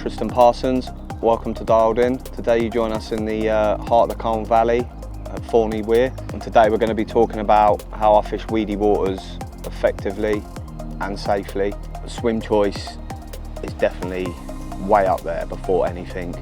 Tristan Parsons, welcome to Dialed In. Today you join us in the heart of the Colne Valley at Thorney Weir, and today we're going to be talking about how I fish weedy waters effectively and safely. The swim choice is definitely way up there before anything.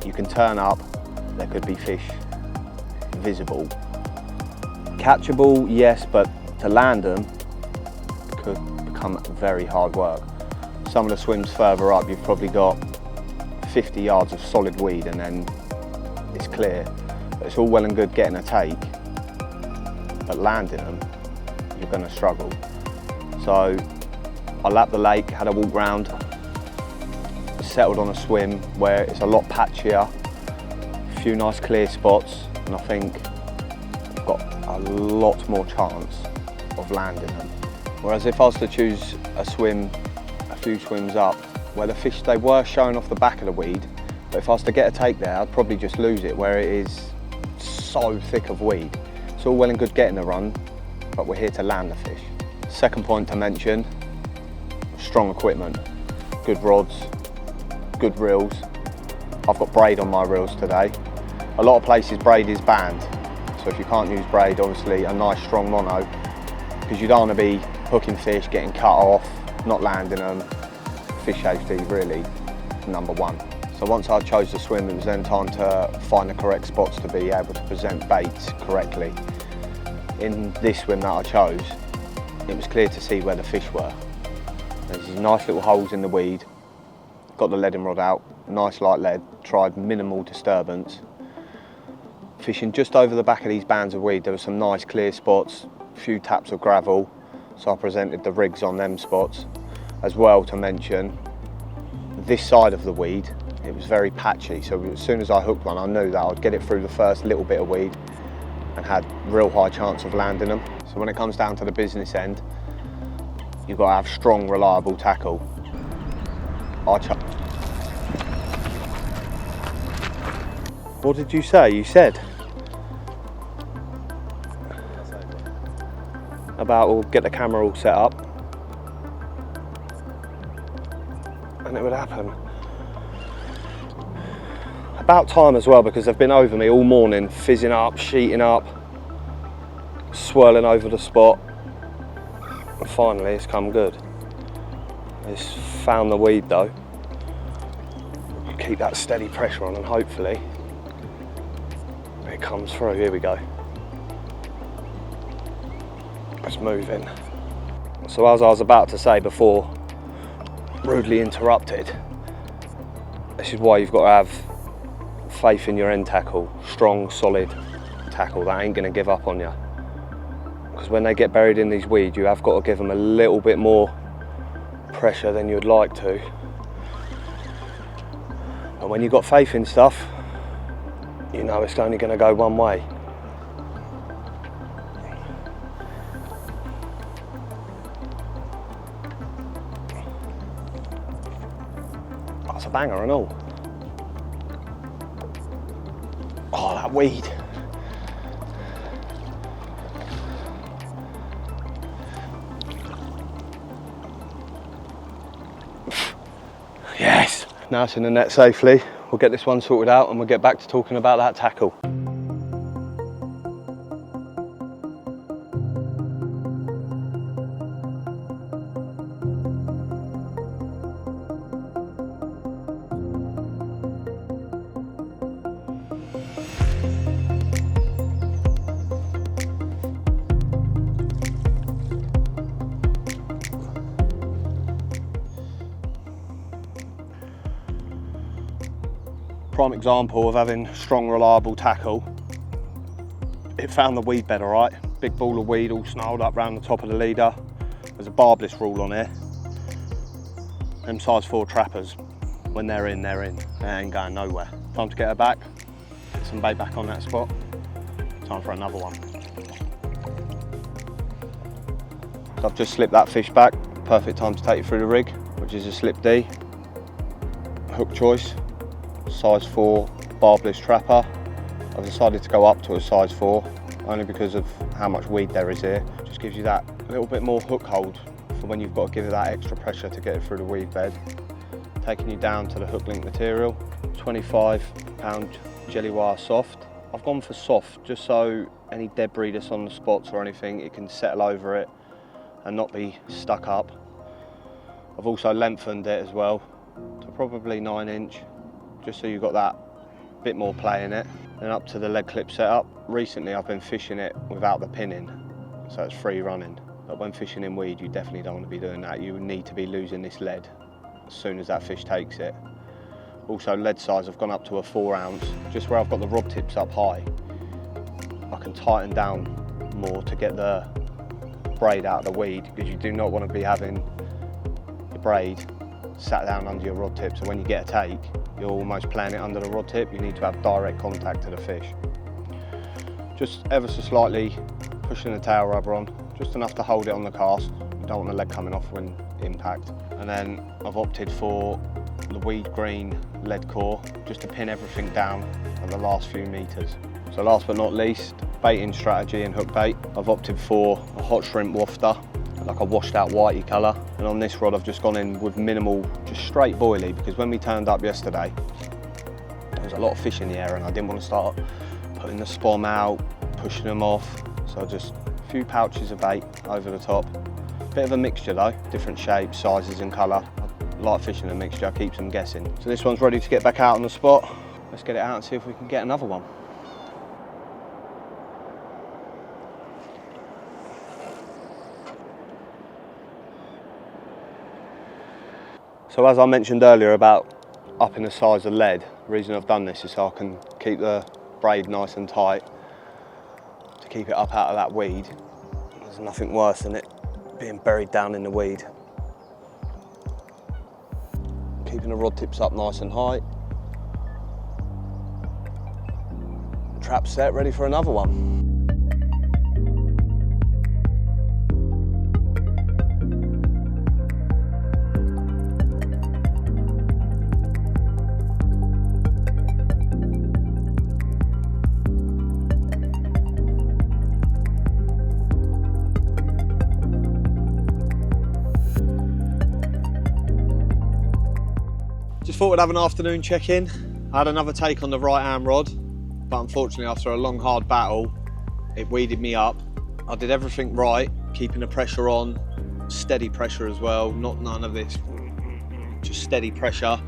You can turn up, there could be fish visible. Catchable, yes, but to land them could become very hard work. Some of the swims further up, you've probably got 50 yards of solid weed and then it's clear. But it's all well and good getting a take, but landing them, you're going to struggle. So I lapped the lake, had a walk round, settled on a swim where it's a lot patchier, a few nice clear spots, and I think I've got a lot more chance of landing them. Whereas if I was to choose a swim a few swims up where the fish, they were showing off the back of the weed, but if I was to get a take there, I'd probably just lose it where it is so thick of weed. It's all well and good getting a run, but we're here to land the fish. Second point to mention, strong equipment, good rods, good reels. I've got braid on my reels today. A lot of places braid is banned, so if you can't use braid, obviously a nice strong mono, because you don't want to be hooking fish, getting cut off, not landing them. Fish safety really number one. So once I chose the swim, it was then time to find the correct spots to be able to present baits correctly. In this swim that I chose, it was clear to see where the fish were. There's these nice little holes in the weed, got the leading rod out, nice light lead, tried minimal disturbance. Fishing just over the back of these bands of weed, there were some nice clear spots, a few taps of gravel, so I presented the rigs on them spots. As well to mention, this side of the weed, it was very patchy, so as soon as I hooked one, I knew that I'd get it through the first little bit of weed and had real high chance of landing them. So when it comes down to the business end, you've got to have strong, reliable tackle. What did you say? You said about we'll get the camera all set up and it would happen. About time as well, because they've been over me all morning, fizzing up, sheeting up, swirling over the spot, and finally it's come good. It's found the weed though. Keep that steady pressure on and hopefully it comes through. Here we go. It's moving. So as I was about to say before, rudely interrupted, this is why you've got to have faith in your end tackle, strong, solid tackle that ain't going to give up on you. Because when they get buried in these weeds, you have got to give them a little bit more pressure than you'd like to. And when you've got faith in stuff, you know it's only going to go one way. That's a banger and all. Oh, that weed. Yes. Now it's in the net safely. We'll get this one sorted out and we'll get back to talking about that tackle. Prime example of having strong, reliable tackle. It found the weed bed all right. Big ball of weed all snarled up round the top of the leader. There's a barbless rule on here. Them size 4 trappers, when they're in, they're in. They ain't going nowhere. Time to get her back, get some bait back on that spot. Time for another one. So I've just slipped that fish back. Perfect time to take it through the rig, which is a slip D. Hook choice. Size 4 barbless trapper. I've decided to go up to a size 4 only because of how much weed there is here. Just gives you that little bit more hook hold for when you've got to give it that extra pressure to get it through the weed bed. taking you down to the hook link material, 25-pound jelly wire soft. I've gone for soft just so any debris that's on the spots or anything, it can settle over it and not be stuck up. I've also lengthened it as well to probably 9-inch, just so you've got that bit more play in it. Then up to the lead clip setup. Recently I've been fishing it without the pinning, so it's free running. But when fishing in weed, you definitely don't want to be doing that. You need to be losing this lead as soon as that fish takes it. Also, lead size, I've gone up to a 4 ounce, just where I've got the rod tips up high. I can tighten down more to get the braid out of the weed, because you do not want to be having the braid sat down under your rod tip. So when you get a take, you're almost playing it under the rod tip. You need to have direct contact to the fish. Just ever so slightly pushing the tail rubber on, just enough to hold it on the cast. You don't want the lead coming off when impact. And then I've opted for the weed green lead core, just to pin everything down at the last few meters. So last but not least, baiting strategy and hook bait. I've opted for a hot shrimp wafter, like a washed out whitey colour. And on this rod I've just gone in with minimal, just straight boilie, because when we turned up yesterday, there was a lot of fish in the air and I didn't want to start putting the spom out, pushing them off. So just a few pouches of bait over the top. Bit of a mixture though, different shapes, sizes and colour. I like fishing a mixture, keeps them guessing. So this one's ready to get back out on the spot. Let's get it out and see if we can get another one. So as I mentioned earlier about upping the size of lead, the reason I've done this is so I can keep the braid nice and tight to keep it up out of that weed. There's nothing worse than it being buried down in the weed. Keeping the rod tips up nice and high. Trap set, ready for another one. Just thought we'd have an afternoon check-in. I had another take on the right hand rod, but unfortunately after a long hard battle, it weeded me up. I did everything right, keeping the pressure on, steady pressure as well, not none of this, just steady pressure.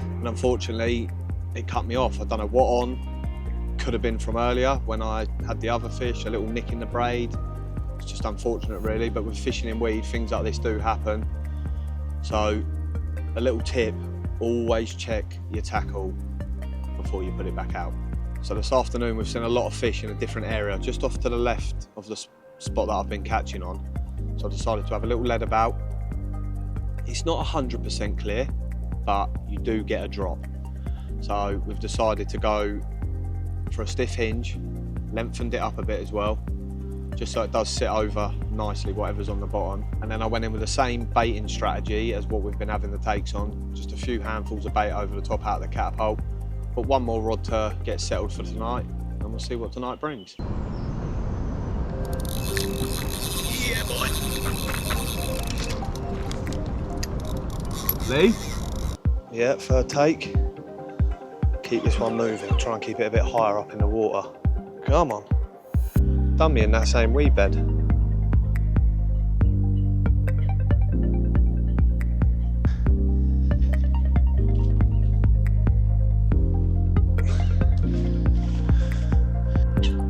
And unfortunately, it cut me off. I don't know what on. Could have been from earlier when I had the other fish, a little nick in the braid. It's just unfortunate really, but with fishing in weed, things like this do happen. So a little tip, always check your tackle before you put it back out. So this afternoon we've seen a lot of fish in a different area, just off to the left of the spot that I've been catching on. So I decided to have a little lead about. It's not 100% clear, but you do get a drop. So we've decided to go for a stiff hinge, lengthened it up a bit as well, just so it does sit over nicely whatever's on the bottom. And then I went in with the same baiting strategy as what we've been having the takes on, just a few handfuls of bait over the top out of the catapult. Put one more rod to get settled for tonight, and we'll see what tonight brings. Yeah, boy. Lee? Yeah, third take. Keep this one moving, try and keep it a bit higher up in the water. Come on. Done me in that same weed bed.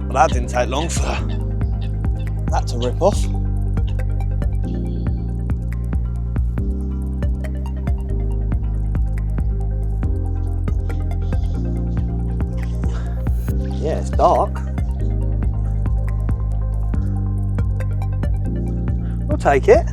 Well, that didn't take long for that to rip off. Yeah, it's dark. We'll take it.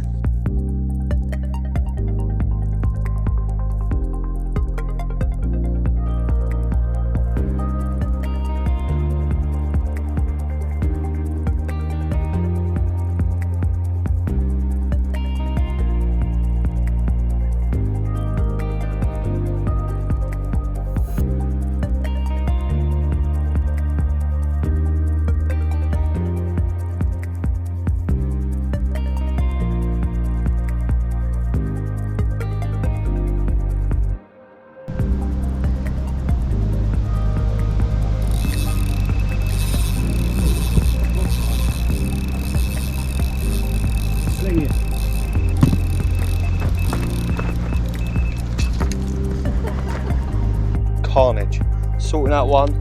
carnage. Sorting out one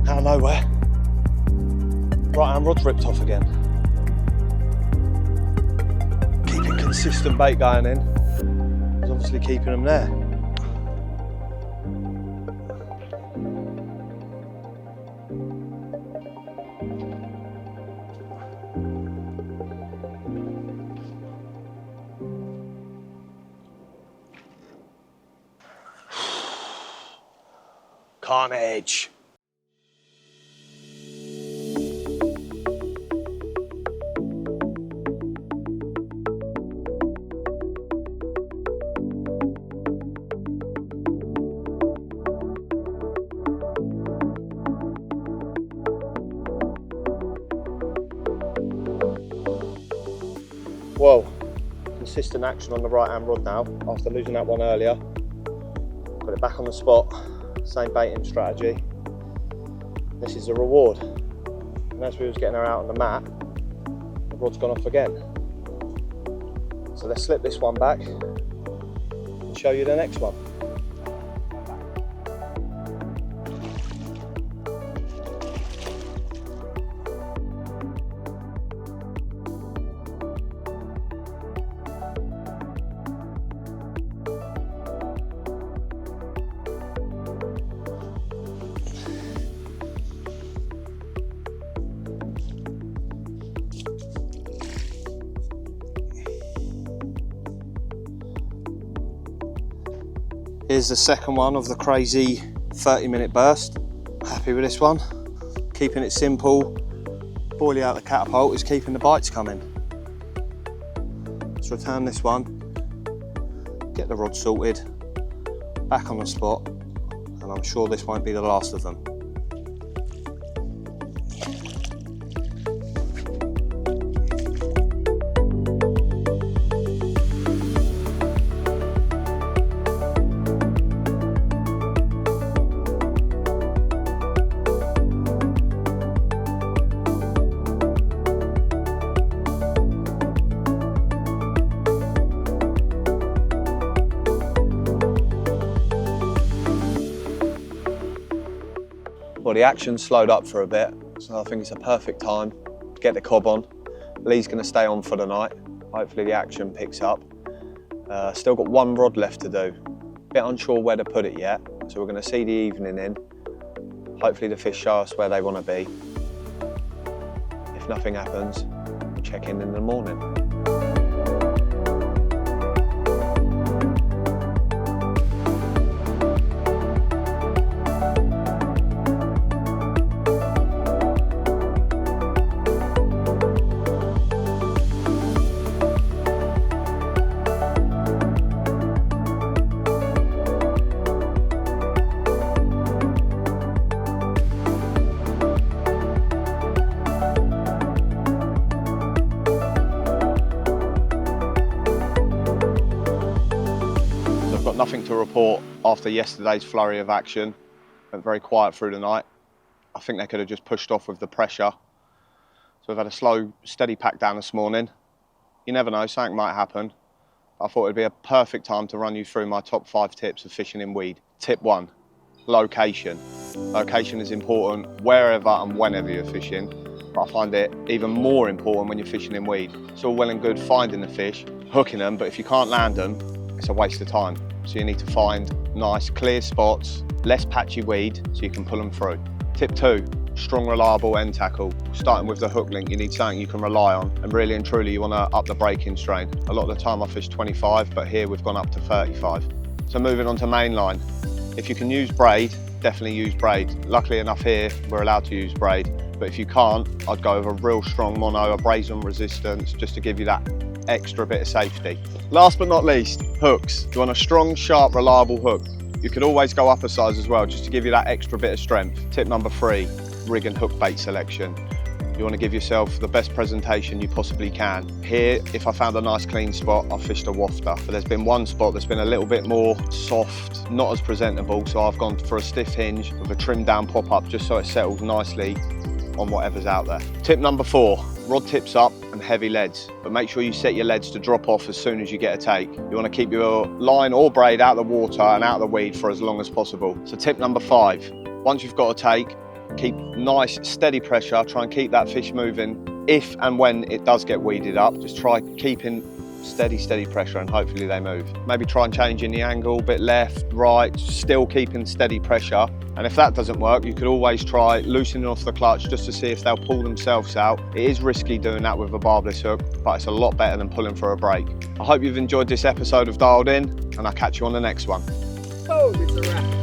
out of nowhere. Right hand rod's ripped off again. Keeping consistent bait going in. It's obviously keeping them there. Carnage. Whoa, consistent action on the right hand rod now after losing that one earlier. Got it back on the spot. Same baiting strategy. This is a reward. And as we was getting her out on the mat, the rod's gone off again. So let's slip this one back and show you the next one. Here's the second one of the crazy 30-minute burst. Happy with this one. Keeping it simple. Boilie out the catapult is keeping the bites coming. Let's return this one. Get the rod sorted. Back on the spot. And I'm sure this won't be the last of them. Well, the action slowed up for a bit, so I think it's a perfect time to get the cob on. Lee's going to stay on for the night. Hopefully the action picks up. Still got one rod left to do. Bit unsure where to put it yet, so we're going to see the evening in. Hopefully the fish show us where they want to be. If nothing happens, check in the morning. Nothing to report after yesterday's flurry of action. Went very quiet through the night. I think they could have just pushed off with the pressure. So we've had a slow, steady pack down this morning. You never know, something might happen. I thought it'd be a perfect time to run you through my top 5 tips of fishing in weed. Tip 1, location. Location is important wherever and whenever you're fishing, but I find it even more important when you're fishing in weed. It's all well and good finding the fish, hooking them, but if you can't land them, it's a waste of time. So you need to find nice clear spots, less patchy weed, so you can pull them through. Tip 2, strong reliable end tackle. Starting with the hook link, you need something you can rely on, and really and truly you want to up the breaking strain. A lot of the time I fish 25, but here we've gone up to 35. So moving on to mainline. If you can use braid, definitely use braid. Luckily enough here, we're allowed to use braid, but if you can't, I'd go with a real strong mono, abrasion resistance, just to give you that extra bit of safety. Last but not least, hooks. You want a strong, sharp, reliable hook. You could always go up a size as well, just to give you that extra bit of strength. Tip number 3, rig and hook bait selection. You want to give yourself the best presentation you possibly can. Here, if I found a nice clean spot, I fished a wafter. But there's been one spot that's been a little bit more soft, not as presentable, so I've gone for a stiff hinge with a trimmed down pop-up, just so it settles nicely on whatever's out there. Tip number 4, Rod tips up and heavy leads, but make sure you set your leads to drop off as soon as you get a take. You want to keep your line or braid out of the water and out of the weed for as long as possible. So tip number 5, once you've got a take, keep nice steady pressure, try and keep that fish moving. If and when it does get weeded up, just try keeping steady pressure and hopefully they move. Maybe try and changing the angle, a bit left, right, still keeping steady pressure. And if that doesn't work, you could always try loosening off the clutch just to see if they'll pull themselves out. It is risky doing that with a barbless hook, but it's a lot better than pulling for a break. I hope you've enjoyed this episode of Dialed In, and I'll catch you on the next one. Oh, it's a wrap.